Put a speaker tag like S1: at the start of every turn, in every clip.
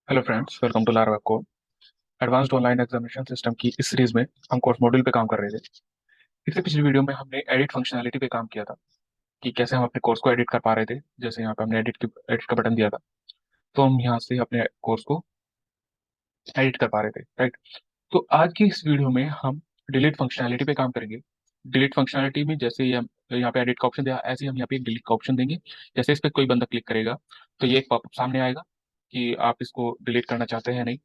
S1: Hello friends, welcome to larva code. Advanced online examination system की इस series में हम कोर्स मॉड्यूल पे काम कर रहे थे। इससे पिछली वीडियो में हमने एडिट फंक्शनैलिटी पे काम किया था कि कैसे हम अपने कोर्स को एडिट कर पा रहे थे। जैसे यहाँ पे हमने एडिट का बटन दिया था, तो हम यहाँ से अपने कोर्स को एडिट कर पा रहे थे, राइट। तो आज की इस वीडियो में हम डिलीट फंक्शनैलिटी पे काम करेंगे। डिलीट फंक्शनैलिटी में जैसे ही हम यहाँ पे एडिट का ऑप्शन दिया, ऐसे ही हम यहाँ पे डिलीट का ऑप्शन देंगे। जैसे इस पे कोई बंदा क्लिक करेगा तो ये एक पॉपअप सामने आएगा कि आप इसको डिलीट करना चाहते हैं या नहीं।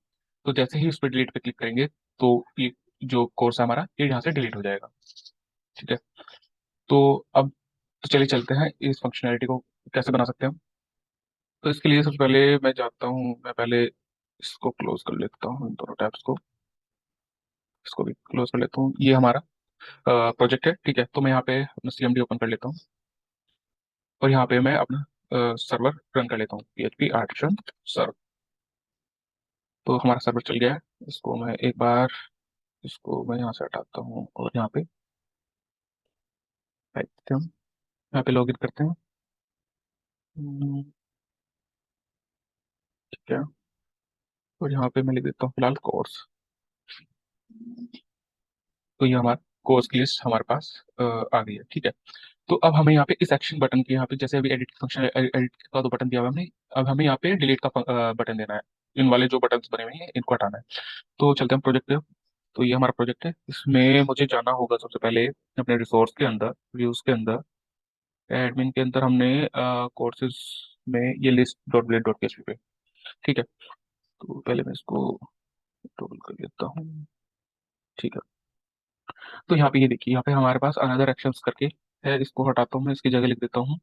S1: तो जैसे ही उस पर डिलीट पे क्लिक करेंगे तो ये जो कोर्स है हमारा, ये यहाँ से डिलीट हो जाएगा। ठीक है। तो अब तो चलिए चलते हैं इस फंक्शनैलिटी को कैसे बना सकते हैं हम। तो इसके लिए सबसे पहले मैं जाता हूँ, मैं पहले इसको क्लोज कर लेता हूँ, इन दोनों टैब्स को। इसको भी क्लोज कर लेता हूँ। ये हमारा प्रोजेक्ट है, ठीक है। तो मैं यहाँ पे अपना CMD ओपन कर लेता हूँ और यहाँ पे मैं अपना सर्वर रन कर लेता हूँ, PHP आर्टिसन सर्वर। तो हमारा सर्वर चल गया है। इसको मैं एक बार, इसको मैं यहाँ से हटाता हूँ और यहाँ पे पाइथन, यहाँ पे लॉगिन करते हैं। हम्म, ठीक है। और यहाँ पे मैं लिख देता हूँ फिलहाल कोर्स। तो ये हमारा कोर्स की लिस्ट हमारे पास आ गई है, ठीक है। तो अब हमें यहाँ पे इस एक्शन बटन के यहाँ पे, जैसे अभी एडिट फंक्शन, एडिट का तो बटन दिया हुआ है हमने, अब हमें यहाँ पे डिलीट का बटन देना है। इन वाले जो बटन बने हुए हैं इनको हटाना है। तो चलते हैं प्रोजेक्ट पे। तो ये हमारा प्रोजेक्ट है, इसमें मुझे जाना होगा सबसे पहले अपने रिसोर्स के अंदर, व्यूज के अंदर, एडमिन के अंदर। हमने कोर्सेज में ये list dot blade dot PHP पे, ठीक है। तो पहले मैं इसको टोगल कर लेता हूँ, ठीक है। तो यहाँ पे ये देखिए, यहाँ पे हमारे पास अनदर एक्शंस करके है। इसको हटाता हूँ मैं, इसकी जगह लिख देता हूँ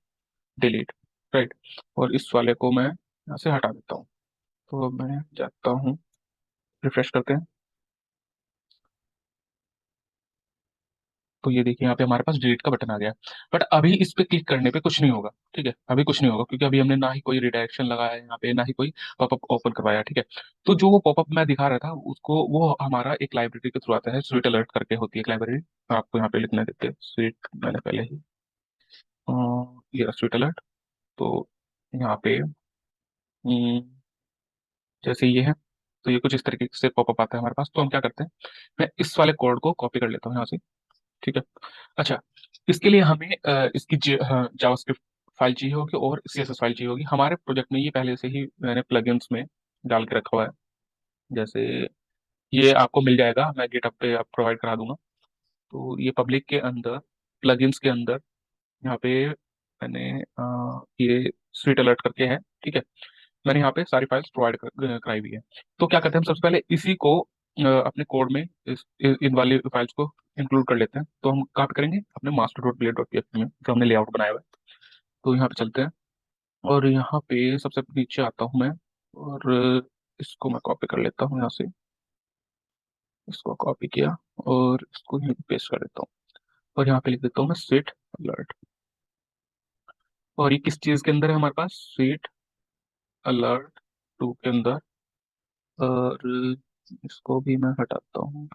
S1: डिलीट, राइट। और इस वाले को मैं यहाँ से हटा देता हूँ। तो अब मैं जाता हूँ, रिफ्रेश करते हैं। तो ये देखिए यहाँ पे हमारे पास डिलीट का बटन आ गया। बट अभी इस पे क्लिक करने पे कुछ नहीं होगा, ठीक है। अभी कुछ नहीं होगा क्योंकि अभी हमने ना ही कोई रिडायरेक्शन लगाया है यहाँ पे, ना ही कोई पॉपअप ओपन करवाया, ठीक है। तो जो वो पॉपअप मैं दिखा रहा था उसको, वो हमारा एक लाइब्रेरी के थ्रू आता है, स्वीट अलर्ट करके होती है एक लाइब्रेरी। आपको यहाँ पे लिखना देते हैं स्वीट, मैंने पहले ही अ, ये स्वीट अलर्ट। तो यहाँ पे जैसे ये है, तो ये कुछ इस तरीके से पॉपअप आता है हमारे पास। तो हम क्या करते हैं, मैं इस वाले कोड को कॉपी कर लेता हूँ यहाँ से, ठीक है। अच्छा, इसके लिए हमें इसकी जावास्क्रिप्ट फाइल चाहिए होगी और CSS फाइल चाहिए होगी। हमारे प्रोजेक्ट में ये पहले से ही मैंने प्लगइन्स में डाल के रखा हुआ है। जैसे ये आपको मिल जाएगा, मैं गिटहब पे आप प्रोवाइड करा दूंगा। तो ये पब्लिक के अंदर, प्लगइन्स के अंदर, यहाँ पे मैंने ये स्वीट अलर्ट करके है, ठीक है। मैंने यहाँ पे सारी फाइल्स प्रोवाइड कराई हुई है। तो क्या करते हैं, हम सबसे पहले इसी को अपने कोड में इन वाली फाइल्स को इंक्लूड कर लेते हैं। तो हम कहाँ पे करेंगे, अपने master dot blade dot PHP में, जो हमने लेआउट बनाया हुआ है। तो यहाँ पे चलते हैं और यहाँ पे सबसे नीचे आता हूँ मैं, और इसको मैं कॉपी कर लेता हूँ यहाँ से। इसको कॉपी किया और इसको यहाँ पेस्ट कर देता हूँ और यहाँ पे लिख देता हूँ मैं स्वीट अलर्ट। और ये किस चीज़ के अंदर है हमारे पास, स्वीट अलर्ट 2 के अंदर। और इसको भी मैं हटाता हूँ,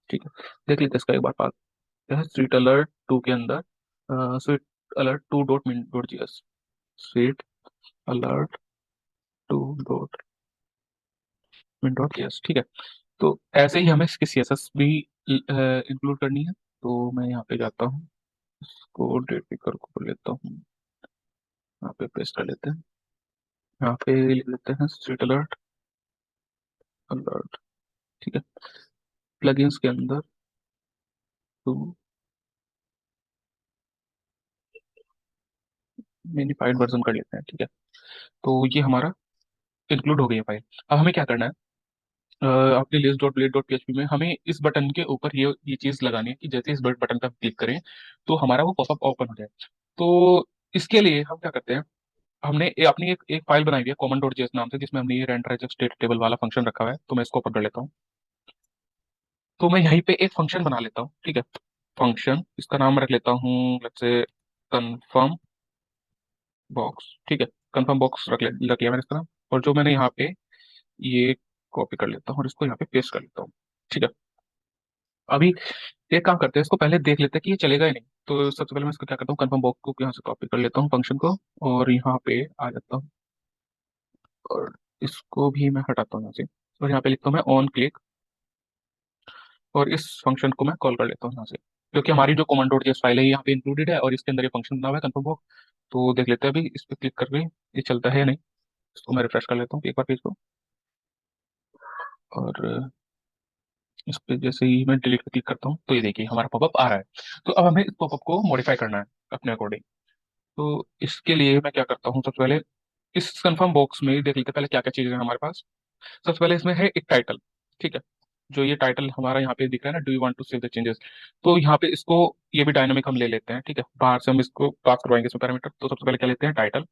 S1: ठीक है। देख लेते हैं इसका एक बार पास है, स्वीट अलर्ट 2 के अंदर, स्वीट अलर्ट 2 डॉट मिन dot GS, sweet alert 2 dot मिन डॉट जीएस, ठीक है। तो ऐसे ही हमें इसकी CSS भी इंक्लूड करनी है। तो मैं यहाँ पे जाता हूँ, इसको डेट पिकर को कर लेता हूँ, यहाँ पे पेस्ट कर लेते हैं। यहाँ पे लिख लेते हैं स्वीट अलर्ट अलर्ट, ठीक है। प्लगइन्स के अंदर तो मिनिफाइड वर्जन कर लेते हैं, ठीक है। तो ये हमारा इंक्लूड हो गई है फाइल। अब हमें क्या करना है, अपने list dot blade dot PHP में हमें इस बटन के ऊपर ये चीज लगानी है कि जैसे इस बटन पर क्लिक करें तो हमारा वो पॉपअप ओपन हो जाए। तो इसके लिए हम क्या करते हैं, हमने अपनी एक फाइल बनाई हुई है कॉमन डॉट जेएस नाम से, जिसमें हमने ये रेंडराइज स्टेट टेबल वाला फंक्शन रखा हुआ है। तो मैं इसको ओपन कर लेता हूँ। तो मैं यहीं पे एक फंक्शन बना लेता हूँ, ठीक है। फंक्शन, इसका नाम रख लेता हूँ लेट्स से कन्फर्म बॉक्स, ठीक है। कन्फर्म बॉक्स रख लिया मैंने इसका नाम। और जो मैंने यहाँ पे ये कॉपी कर लेता हूँ और इसको यहाँ पे पेस्ट कर लेता हूँ, ठीक है। अभी एक काम करते हैं, इसको पहले देख लेते हैं कि ये चलेगा ही नहीं। तो सबसे पहले मैं इसको क्या करता हूँ, कन्फर्म बॉक्स को यहाँ से कॉपी कर लेता हूँ फंक्शन को, और यहाँ पे आ जाता हूँ इसको भी मैं हटाता हूँ यहाँ से, और यहाँ पे लिखता हूँ मैं ऑन क्लिक, और इस फंक्शन को मैं कॉल कर लेता हूँ यहाँ से, क्योंकि हमारी जो कमांड डॉट जेएस फाइल है ये यहाँ पे इंक्लूडेड है, और इसके अंदर ये फंक्शन बना हुआ है कंफर्म हो। तो देख लेते हैं अभी इस पर क्लिक करके ये चलता है या नहीं। इसको मैं रिफ्रेश कर लेता हूँ एक बार पेज को, और इस पे जैसे ही मैं डिलीट पे क्लिक करता हूँ तो ये देखिए हमारा पॉपअप आ रहा है। तो अब हमें इस पॉपअप को मॉडिफाई करना है अपने अकॉर्डिंग। तो इसके लिए मैं क्या करता हूँ, सबसे पहले इस कंफर्म बॉक्स में देख लेते हैं पहले क्या क्या चीजें हैं हमारे पास। सबसे पहले इसमें है एक टाइटल, ठीक है। जो ये टाइटल हमारा यहाँ पे दिख रहा है ना, do you want to save the changes, तो यहाँ पे इसको ये भी डायनामिक हम ले लेते हैं, ठीक है। बाहर से हम इसको पास करवाएंगे इसमें पैरामीटर। तो सबसे पहले क्या लेते हैं, टाइटल।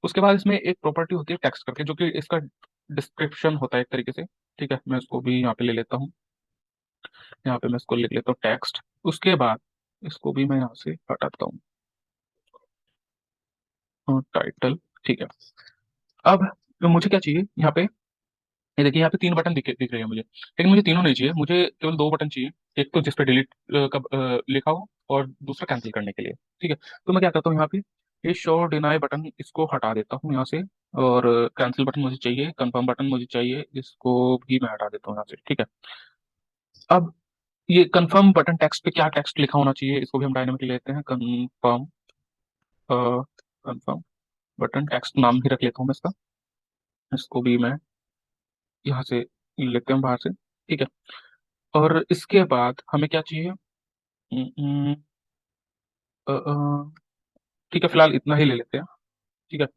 S1: उसके बाद इसमें एक प्रॉपर्टी होती है टेक्स्ट करके, जो कि इसका डिस्क्रिप्शन होता है एक तरीके से, ठीक है। मैं इसको भी यहाँ पे ले लेता हूँ, यहाँ पे मैं इसको लिख लेता हूँ टेक्स्ट। उसके बाद इसको भी मैं यहाँ से हटाता हूँ, टाइटल, ठीक है। अब मुझे क्या चाहिए यहाँ पे, ये देखिए यहाँ पे तीन बटन दिख रहे हैं मुझे, लेकिन मुझे तीनों नहीं चाहिए, मुझे केवल दो बटन चाहिए। एक तो जिस पे डिलीट का लिखा हो, और दूसरा कैंसिल करने के लिए, ठीक है। तो मैं क्या करता हूँ यहाँ पे, ये शो डिनाई बटन इसको हटा देता हूँ यहाँ से, और कैंसिल बटन मुझे चाहिए, कंफर्म बटन मुझे चाहिए, इसको भी मैं हटा देता हूँ यहाँ से, ठीक है। अब ये कंफर्म बटन टेक्स्ट पे क्या टेक्स्ट लिखा होना चाहिए, इसको भी हम डायनामिक लेते हैं, कंफर्म, कंफर्म बटन टेक्स्ट नाम ही रख लेता हूँ मैं इसका। इसको भी मैं यहाँ से लेते हैं बाहर से, ठीक है। और इसके बाद हमें क्या चाहिए, हम्म, अ, अ, ठीक है, फिलहाल इतना ही ले लेते हैं, ठीक है।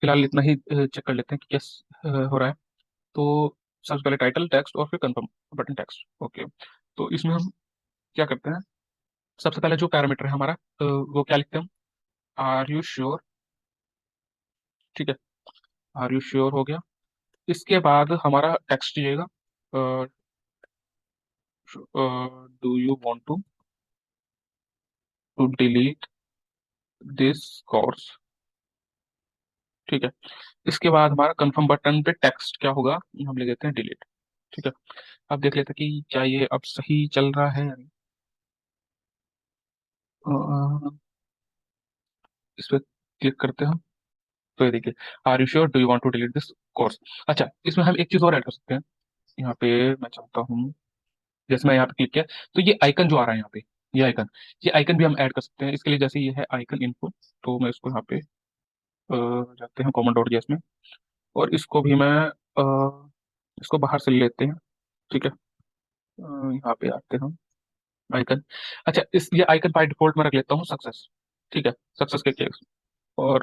S1: फिलहाल इतना ही चेक कर लेते हैं कि क्या हो रहा है। तो सबसे पहले टाइटल टेक्स्ट, और फिर कंफर्म बटन टेक्स्ट, ओके। तो इसमें हम क्या करते हैं, सबसे पहले जो पैरामीटर है हमारा, वो क्या लिखते हैं हम, आर यू श्योर, ठीक है। आर यू श्योर हो गया। इसके बाद हमारा टेक्स्ट चाहिएगा, do you want to delete this course, ठीक है। इसके बाद हमारा कंफर्म बटन पे टेक्स्ट क्या होगा, हम ले देते हैं डिलीट, ठीक है। अब देख लेते हैं कि क्या ये अब सही चल रहा है या नहीं। अ, इस पे क्लिक करते हैं हम, तो ये देखिए, are you sure, do you want to delete this course. अच्छा, इसमें हम एक चीज और ऐड कर सकते हैं। यहाँ पे मैं चाहता हूँ, जैसे मैं यहाँ पे क्लिक किया, तो ये आइकन जो आ रहा है यहाँ पे, ये आइकन भी हम ऐड कर सकते हैं। इसके लिए जैसे ये है आइकन इनपुट, तो मैं इसको यहाँ पे जाते हैं कॉमन डॉट जेएस में, और इसको भी मैं इसको बाहर से ले लेते हैं, ठीक है। यहाँ पे आते हैं हम, आइकन। अच्छा, इस ये आइकन बाय डिफॉल्ट में रख लेता हूँ सक्सेस, ठीक है, सक्सेस के केस। और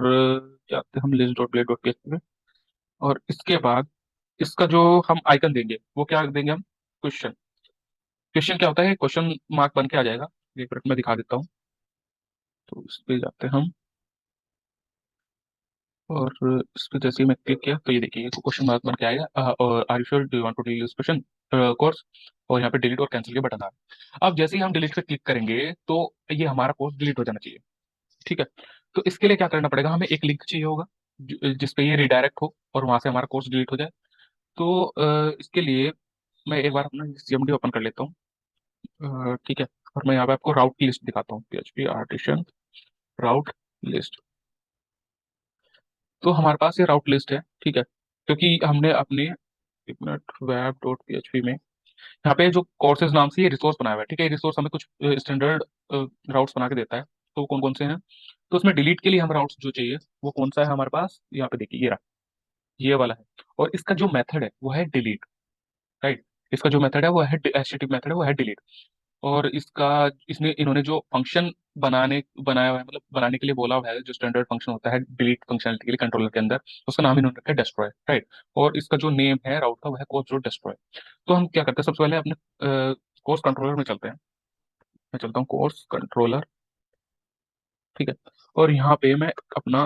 S1: जाते हैं हम list dot blade dot PHP में, और इसके बाद इसका जो हम आइकन देंगे वो क्या देंगे हम, क्वेश्चन। क्वेश्चन क्या होता है, क्वेश्चन मार्क बन के आ जाएगा। एक मिनट में दिखा देता हूँ। तो इस पे जाते हैं हम, और इस पे जैसे ही मैं क्लिक किया तो ये देखिए क्वेश्चन मार्क बन के आएगा, और are you sure, do you want to delete this question course, और यहाँ पे डिलीट और कैंसिल के बटन आ रहे हैं। अब जैसे ही हम डिलीट पे क्लिक करेंगे तो ये हमारा कोर्स डिलीट हो जाना चाहिए, ठीक है। तो इसके लिए क्या करना पड़ेगा, हमें एक लिंक चाहिए होगा जिस पे ये रिडायरेक्ट हो, और वहां से हमारा कोर्स डिलीट हो जाए। तो इसके लिए मैं एक बार अपना सीएमडी ओपन कर लेता हूँ, ठीक है। और मैं यहाँ पे आपको राउट की लिस्ट दिखाता हूँ, पीएचपी आर्टिशन राउट लिस्ट। तो हमारे पास ये राउट लिस्ट है, ठीक है, क्योंकि हमने अपने, एक मिनट, वेब डॉट पीएचपी में यहाँ पे जो कोर्सेज नाम से ये रिसोर्स बनाया हुआ है, ठीक है। रिसोर्स हमें कुछ स्टैंडर्ड राउट्स बना के देता है, तो कौन कौन से हैं। तो उसमें डिलीट के लिए हम राउट्स जो चाहिए वो कौन सा है हमारे पास, यहाँ पे देखिए ये रहा, ये वाला है। और इसका जो मेथड है वो है डिलीट, राइट। इसका जो मेथड है वो है एचटीटीपी मेथड है वो है डिलीट। और इसका, इसने इन्होंने जो फंक्शन बनाया हुआ है, मतलब बनाने के लिए बोला हुआ है, जो स्टैंडर्ड फंक्शन होता है डिलीट फंक्शनलिटी के लिए कंट्रोलर के अंदर, उसका नाम इन्होंने रखा है डेस्ट्रॉय, राइट। और इसका जो नेम है राउट का वो है कोर्स डॉट डेस्ट्रॉय। तो हम क्या करते हैं, सबसे पहले अपने कोर्स कंट्रोलर में चलते हैं। मैं चलता हूँ कोर्स कंट्रोलर, ठीक है। और यहाँ पे मैं अपना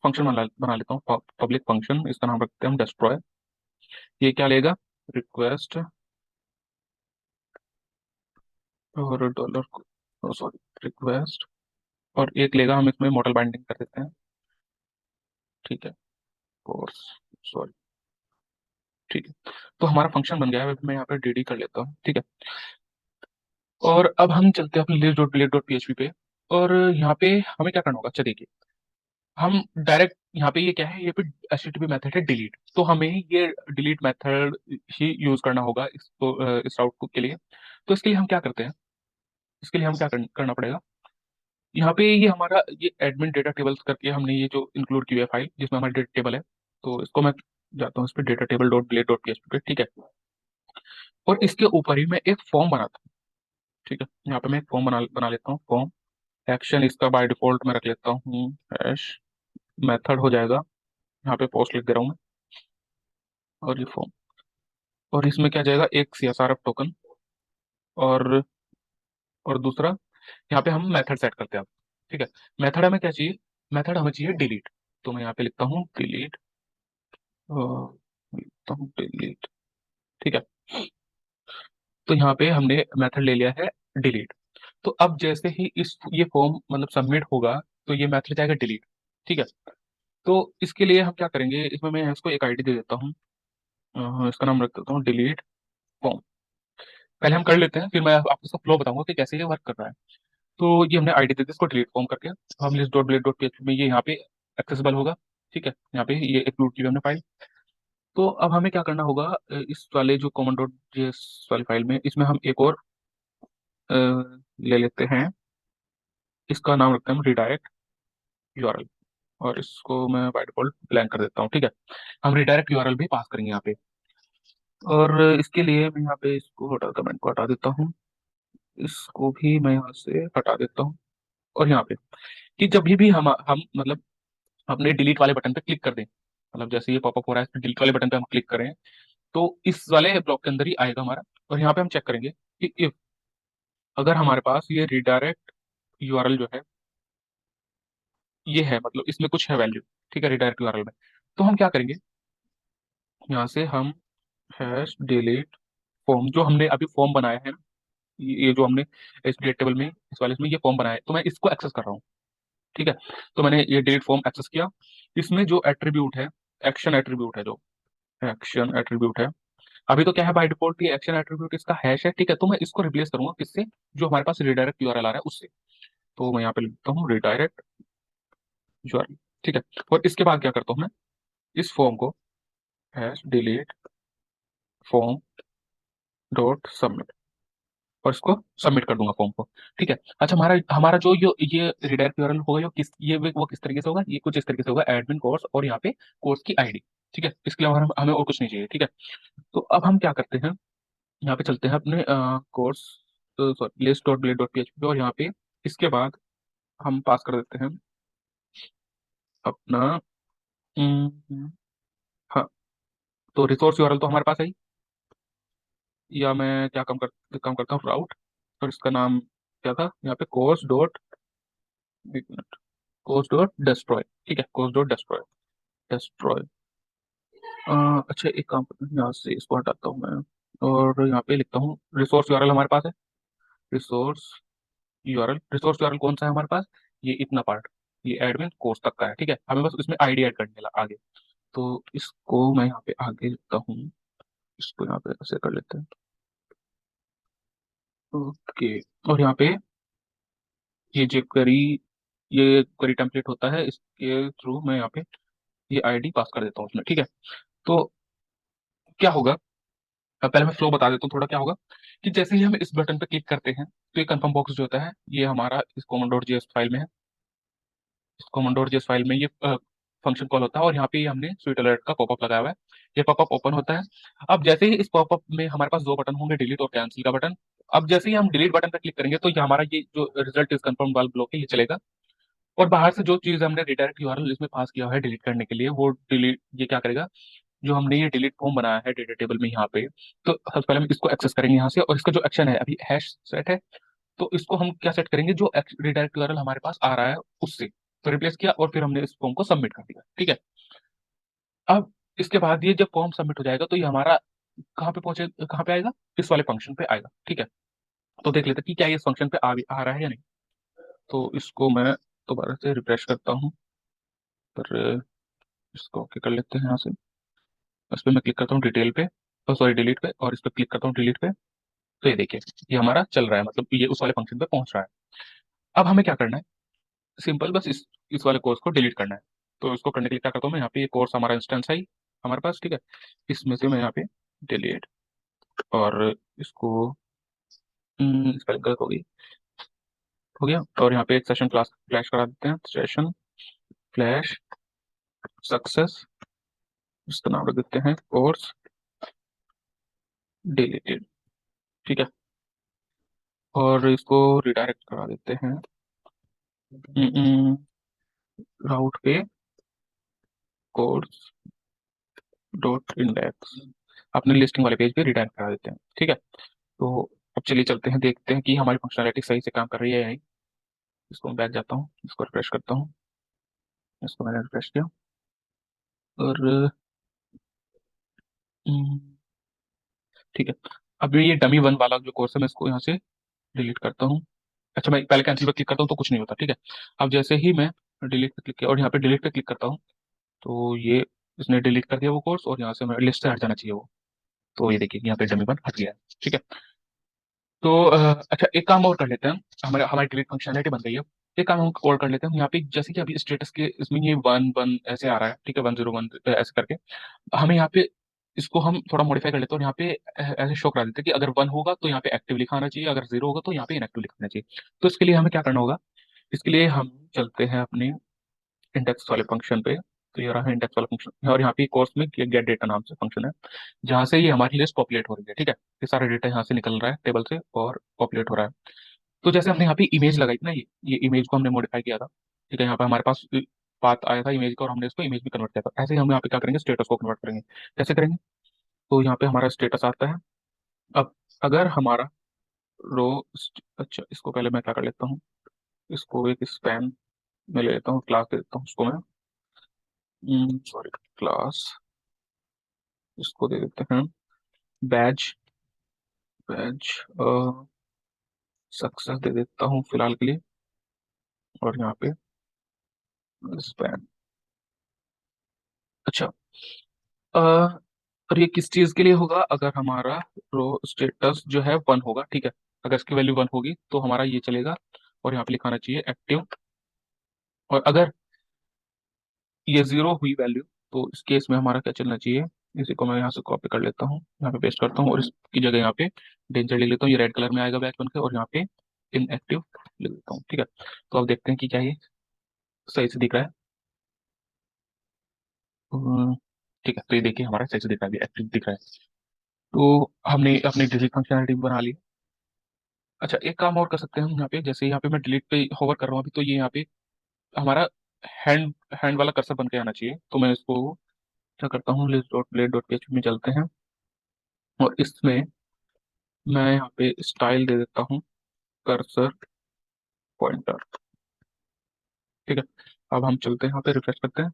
S1: फंक्शन बना लेता हूँ, पब्लिक फंक्शन, इसका नाम रखते हैं हम डेस्ट्रॉय। ये क्या लेगा, रिक्वेस्ट, और डॉलर, सॉरी, रिक्वेस्ट, और एक लेगा, हम इसमें मॉडल बाइंडिंग कर देते हैं, ठीक है, कोर्स, सॉरी, ठीक है। तो हमारा फंक्शन बन गया है, मैं यहाँ पे डीडी कर लेता हूँ, ठीक है। और अब हम चलते हैं अपने list dot blade dot PHP पे, और यहाँ पे हमें क्या करना होगा, अच्छा देखिए, हम डायरेक्ट यहाँ पे ये क्या है, ये पे HTTP मेथड है डिलीट, तो हमें ये डिलीट मेथड ही यूज करना होगा इसको, इस राउट को के लिए। तो इसके लिए हम क्या करते हैं, इसके लिए हम क्या करना पड़ेगा, यहाँ पे ये हमारा ये एडमिन डेटा टेबल्स करके हमने ये जो इंक्लूड की हुई है फाइल जिसमें हमारा डेटा टेबल है, तो इसको मैं जाता हूँ इस पर data table dot delete dot PHP पे, ठीक है। और इसके ऊपर ही मैं एक फॉर्म बनाता हूँ, ठीक है। यहाँ पे मैं एक फॉर्म बना लेता हूँ, फॉर्म एक्शन इसका बाय डिफॉल्ट मैं रख लेता हूँ हैश मेथड हो जाएगा, यहाँ पे पोस्ट लिख दे रहा हूँ मैं, और ये फॉर्म, और इसमें क्या जाएगा एक CSRF टोकन, और दूसरा यहाँ पे हम मेथड सेट करते हैं अब, ठीक है। मेथड हमें क्या चाहिए, मेथड हमें चाहिए डिलीट, तो मैं यहाँ पे लिखता हूँ डिलीट, लिखता हूँ डिलीट, ठीक है। तो यहाँ पे हमने मेथड ले लिया है डिलीट। तो अब जैसे ही इस ये फॉर्म मतलब सबमिट होगा तो ये मेथड जाएगा डिलीट, ठीक है। तो इसके लिए हम क्या करेंगे, इसमें मैं इसको एक आईडी दे देता हूँ, इसका नाम रख देता हूँ डिलीट फॉर्म। पहले हम कर लेते हैं, फिर मैं आपको इसका फ्लो बताऊंगा कि कैसे ये वर्क कर रहा है। तो ये हमने आईडी दे दी इसको डिलीट फॉर्म करके, तो हम list dot delete dot PHP में ये यहाँ पे एक्सेसिबल होगा, ठीक है। यहाँ पे ये इंक्लूड की हुई हमने फाइल। तो अब हमें क्या करना होगा, इस वाले जो कॉमन डॉट जेएस वाली फाइल में इसमें हम एक और अ, ले लेते हैं, इसका नाम रखते हैं हम रिडायरेक्ट यूआरएल, और इसको मैं बाय डिफॉल्ट ब्लैंक कर देता हूँ, ठीक है। हम रिडायरेक्ट यूआरएल भी पास करेंगे यहाँ पे, और इसके लिए मैं यहाँ पे इसको हटा कमेंट को हटा देता हूँ, इसको भी मैं यहाँ से हटा देता हूँ। और यहाँ पे कि जब भी हम मतलब अपने डिलीट वाले बटन पे क्लिक कर दें, मतलब जैसे ये पॉपअप हो रहा है, इस पे डिलीट वाले बटन पे हम क्लिक करें तो इस वाले ब्लॉक के अंदर ही आएगा हमारा। और यहाँ पे हम चेक करेंगे कि if अगर हमारे पास ये रिडायरेक्ट यूआरएल जो है ये है, मतलब इसमें कुछ है वैल्यू, ठीक है, रिडायरेक्ट यूआरएल में, तो हम क्या करेंगे, यहाँ से हम हैश डिलीट फॉर्म, जो हमने अभी फॉर्म बनाया है, ये जो हमने इस डिलीट टेबल में इस वाले में ये फॉर्म बनाया है, तो मैं इसको एक्सेस कर रहा हूँ, ठीक है। तो मैंने ये डिलीट फॉर्म एक्सेस किया, इसमें जो एट्रीब्यूट है, एक्शन एट्रीब्यूट है, जो एक्शन एट्रीब्यूट है, अभी तो क्या है बाय डिफॉल्ट ये एक्शन एट्रीब्यूट इसका हैश है, ठीक है। तो मैं इसको रिप्लेस करूंगा किससे, जो हमारे पास रिडायरेक्ट यूआरएल आ रहा है उससे। तो मैं यहाँ पे लिखता हूँ रिडायरेक्ट यूआरएल, ठीक है। और इसके बाद क्या करता हूँ मैं, इस फॉर्म को hash delete form dot submit, और इसको सबमिट कर दूंगा फॉर्म को, ठीक है। अच्छा, हमारा हमारा जो ये रिडायरेक्ट यूआरएल होगा, यो किस ये वो किस तरीके से होगा, ये कुछ इस तरीके से होगा, एडमिन कोर्स और यहाँ पे कोर्स की आईडी, ठीक है। इसके अलावा हमें और कुछ नहीं चाहिए, ठीक है। तो अब हम क्या करते हैं, यहाँ पे चलते हैं अपने course sorry list dot blade dot PHP पे, और यहाँ पे इसके बाद हम पास कर देते हैं अपना हाँ, तो रिसोर्स यूआरएल तो हमारे पास है ही, या मैं क्या काम करता हूँ राउट, और इसका नाम क्या था यहाँ पे, कोर्स डॉट डिस्ट्रॉय, ठीक है, कोर्स डॉट डिस्ट्रॉय डिस्ट्रॉय। अच्छा, एक काम करता हूँ, यहाँ से इसको हटाता हूँ मैं, और यहाँ पे लिखता हूँ रिसोर्स यूआरएल हमारे पास है, रिसोर्स रिसोर्स यूआरएल कौन सा है हमारे पास, ये इतना पार्ट, ये एडमिन कोर्स तक का है, ठीक है। हमें बस इसमें आईडी ऐड करने आगे, तो इसको मैं यहाँ पे आगे लिखता हूँ, इसको यहाँ पे ऐसे कर लेते हैं, ओके। और यहाँ पे ये जो क्वेरी, ये क्वेरी टेम्पलेट होता है, इसके थ्रू मैं यहाँ पे ये आईडी पास कर देता हूँ उसमें, ठीक है। तो क्या होगा, पहले मैं फ्लो बता देता हूँ थोड़ा क्या होगा, कि जैसे ही हम इस बटन पे क्लिक करते हैं तो ये कंफर्म बॉक्स जो होता है ये हमारा इस कॉमन डॉट जेएस फाइल में है, इस कॉमन डॉट जेएस फाइल में ये फंक्शन कॉल होता है, और यहाँ पे हमने स्वीट अलर्ट का पॉपअप लगाया हुआ है, ये पॉपअप ओपन होता है। अब जैसे ही इस पॉपअप में हमारे पास दो बटन होंगे, डिलीट और कैंसिल का बटन, अब जैसे ही हम डिलीट बटन पर क्लिक करेंगे तो ये हमारा ये जो रिजल्ट इज कंफर्म वाला ब्लॉक है ये चलेगा, और बाहर से जो चीज हमने रिडायरेक्ट यूआरएल इसमें पास किया है डिलीट करने के लिए, वो डिलीट ये क्या करेगा, जो हमने ये डिलीट फॉर्म बनाया है डेटा टेबल में यहाँ पे, तो सबसे पहले हम इसको एक्सेस करेंगे यहाँ से, और इसका जो एक्शन है अभी हैश सेट है, तो इसको हम क्या सेट करेंगे, जो रिडायरेक्ट यूआरएल हमारे पास आ रहा है उससे, तो रिप्लेस किया और फिर हमने इस फॉर्म को सबमिट कर दिया, ठीक है। अब इसके बाद ये जब फॉर्म सबमिट हो जाएगा तो ये हमारा कहाँ पे पहुंचे, कहाँ पे आएगा, इस वाले फंक्शन पे आएगा, ठीक है। तो देख लेते हैं कि क्या ये इस फंक्शन पे आ रहा है या नहीं। तो इसको मैं दोबारा से रिफ्रेश करता हूँ, पर इसको ओके कर लेते हैं यहाँ से, इस पर मैं क्लिक करता हूँ डिटेल पे, सॉरी डिलीट पे, और इस पर क्लिक करता हूँ डिलीट पे, तो ये देखिए ये हमारा चल रहा है, मतलब ये उस वाले फंक्शन पे पहुंच रहा है। अब हमें क्या करना है, सिंपल बस इस वाले कोर्स को डिलीट करना है। तो इसको करने के लिए क्या करता हूँ मैं, यहाँ पे ये कोर्स हमारा इंस्टेंस है ही हमारे पास, ठीक है। इसमें से मैं यहाँ पे डिलीट, और इसको स्पेलिंग गलत हो गई, हो गया। और यहाँ पे एक सेशन क्लास फ्लैश करा देते हैं, सेशन फ्लैश सक्सेस, इसका नाम रख देते हैं कोर्स डिलीटेड, ठीक है। और इसको रिडायरेक्ट करा देते हैं राउट पे कोर्स डॉट इंडेक्स, अपने लिस्टिंग वाले पेज पे रिडायरेक्ट करा देते हैं, ठीक है। तो अब चलिए चलते हैं, देखते हैं कि हमारी फंक्शनैलिटी सही से काम कर रही है या नहीं। इसको मैं बैक जाता हूँ, इसको रिफ्रेश करता हूँ, इसको मैंने रिफ्रेश किया, और हम्म, ठीक है। अब ये डमी वन वाला जो कोर्स है मैं इसको यहाँ से डिलीट करता हूँ। अच्छा, मैं पहले कैंसिल पर क्लिक करता हूँ तो कुछ नहीं होता, ठीक है। अब जैसे ही मैं डिलीट पे क्लिक किया और यहाँ पे डिलीट पे क्लिक करता हूँ, तो ये इसने डिलीट कर दिया वो कोर्स, और यहाँ से मेरे लिस्ट से हट जाना चाहिए वो। तो ये देखिए यहाँ पे डमी वन हट गया है, ठीक है। तो अच्छा, एक काम और कर लेते हैं, हमारे हमारी डिलीट फंक्शनलिटी बन गई है। एक काम हम और कर लेते हैं, यहाँ पे जैसे कि अभी स्टेटस के इसमें ये वन वन ऐसे आ रहा है, ठीक है, 101 ऐसे करके। हमें यहाँ पे इसको हम थोड़ा मॉडिफाई कर लेते हैं, और यहाँ पे ऐसे शो करा देते हैं कि अगर वन होगा तो यहाँ पे एक्टिव लिखा आना चाहिए, अगर जीरो होगा तो यहाँ पे इनएक्टिव लिखना चाहिए। तो इसके लिए हमें क्या करना होगा, इसके लिए हम चलते हैं अपने इंडेक्स वाले फंक्शन पे। तो ये रहा इंडेक्स वाला फंक्शन, और यहाँ पे कोर्स में गेट डेटा नाम से फंक्शन है, जहाँ से ये हमारी लिस्ट पॉपुलेट हो रही है, ठीक है। ये सारा डेटा यहाँ से निकल रहा है टेबल से और पॉपुलेट हो रहा है। तो जैसे हमने यहाँ पे इमेज लगाई थी ना, ये इमेज को हमने मॉडिफाई किया था, ठीक है। यहाँ पे हमारे पास पाथ आया था इमेज का, और हमने इसको इमेज में कन्वर्ट किया था। ऐसे ही हम यहाँ पे क्या करेंगे, स्टेटस को कन्वर्ट करेंगे। कैसे करेंगे, तो यहाँ पे हमारा स्टेटस आता है। अब अगर हमारा रो, अच्छा इसको पहले मैं क्या कर लेता हूँ, इसको एक स्पैन में ले लेता हूँ, क्लास दे देता हूँ उसको मैं, सॉरी क्लास, इसको दे देते हैं बैच, बैच सक्सेस दे देता हूँ फिलहाल के लिए, और यहाँ पे स्पैन। अच्छा, अ, और ये किस चीज के लिए होगा, अगर हमारा रो स्टेटस जो है वन होगा, ठीक है। अगर इसकी वैल्यू वन होगी तो हमारा ये चलेगा, और यहाँ पे लिखाना चाहिए एक्टिव। और अगर ये जीरो हुई वैल्यू, तो इस केस में हमारा क्या चलना चाहिए, इसी को मैं यहाँ से कॉपी कर लेता हूँ, यहाँ पे पेस्ट करता हूँ, और इसकी जगह यहाँ पे डेंजर लिख लेता हूँ, ये रेड कलर में आएगा बैच बन के, और यहाँ पे इनएक्टिव लिख देता हूँ, ठीक है। तो अब देखते हैं कि क्या ये सही से दिख रहा है। अम्म, ठीक है, तो ये देखिए हमारा सही से दिख रहा है, एक्टिव दिख रहा है। तो हमने अपनी डिलीट फंक्शनलिटी बना ली। अच्छा, एक काम और कर सकते हैं हम, यहाँ पे जैसे यहाँ पे मैं डिलीट पे होवर कर रहा हूँ अभी, तो ये यहाँ पे हमारा हैंड हैंड वाला कर्सर बन के आना चाहिए। तो मैं इसको क्या करता हूँ, list dot plate dot PHP में चलते हैं, और इसमें मैं यहाँ पे स्टाइल दे देता हूँ कर्सर पॉइंटर, ठीक है। अब हम चलते हैं यहाँ पे, रिफ्रेश करते हैं,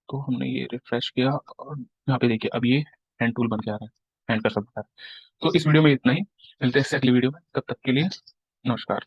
S1: तो हमने ये रिफ्रेश किया, और यहाँ पे देखिए अब ये हैंड टूल बन के आ रहा है, हैंड कर्सर बन के आ रहा है। तो इस वीडियो में इतना ही, मिलते हैं इससे अगली वीडियो में, तब तक के लिए नमस्कार।